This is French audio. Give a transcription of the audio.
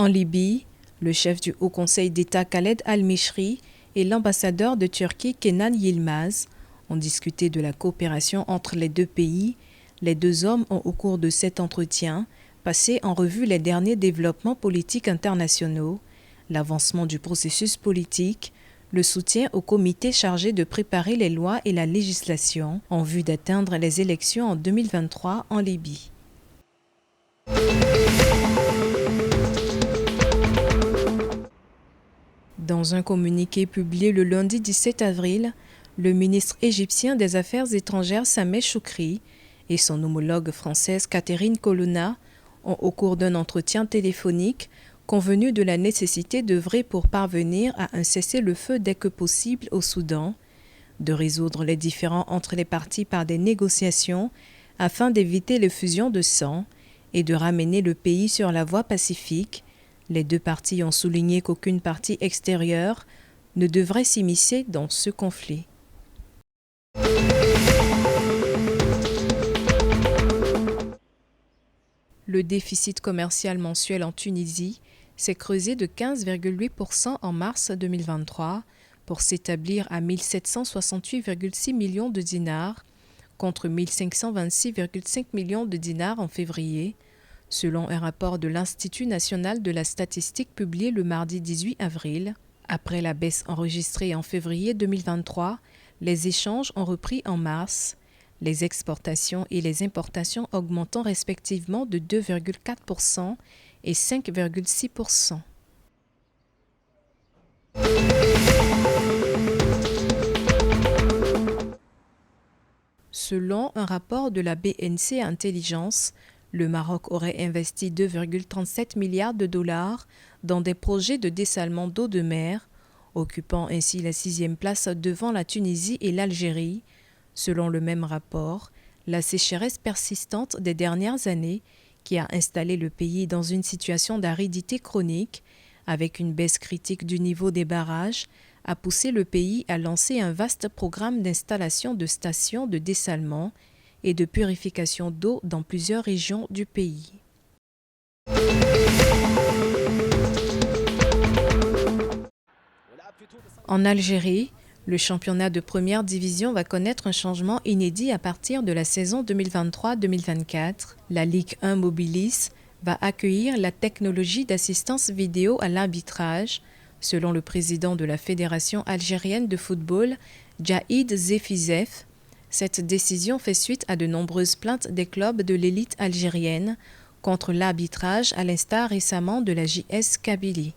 En Libye, le chef du Haut Conseil d'État Khaled Al-Mishri et l'ambassadeur de Turquie Kenan Yilmaz ont discuté de la coopération entre les deux pays. Les deux hommes ont, au cours de cet entretien, passé en revue les derniers développements politiques internationaux, l'avancement du processus politique, le soutien au comité chargé de préparer les lois et la législation en vue d'atteindre les élections en 2023 en Libye. Dans un communiqué publié le lundi 17 avril, le ministre égyptien des Affaires étrangères Sameh Choukri et son homologue française Catherine Colonna ont, au cours d'un entretien téléphonique, convenu de la nécessité d'œuvrer pour parvenir à un cessez-le-feu dès que possible au Soudan, de résoudre les différends entre les parties par des négociations afin d'éviter l'effusion de sang et de ramener le pays sur la voie pacifique. Les deux parties ont souligné qu'aucune partie extérieure ne devrait s'immiscer dans ce conflit. Le déficit commercial mensuel en Tunisie s'est creusé de 15,8% en mars 2023 pour s'établir à 1 768,6 millions de dinars contre 1 526,5 millions de dinars en février, selon un rapport de l'Institut national de la statistique publié le mardi 18 avril. Après la baisse enregistrée en février 2023, les échanges ont repris en mars, les exportations et les importations augmentant respectivement de 2,4% et 5,6%. Selon un rapport de la BNC Intelligence, le Maroc aurait investi 2,37 milliards de dollars dans des projets de dessalement d'eau de mer, occupant ainsi la 6e place devant la Tunisie et l'Algérie. Selon le même rapport, la sécheresse persistante des dernières années, qui a installé le pays dans une situation d'aridité chronique, avec une baisse critique du niveau des barrages, a poussé le pays à lancer un vaste programme d'installation de stations de dessalement et de purification d'eau dans plusieurs régions du pays. En Algérie, le championnat de première division va connaître un changement inédit à partir de la saison 2023-2024. La Ligue 1 Mobilis va accueillir la technologie d'assistance vidéo à l'arbitrage, selon le président de la Fédération algérienne de football, Djaïd Zefizef. Cette décision fait suite à de nombreuses plaintes des clubs de l'élite algérienne contre l'arbitrage, à l'instar récemment de la JS Kabylie.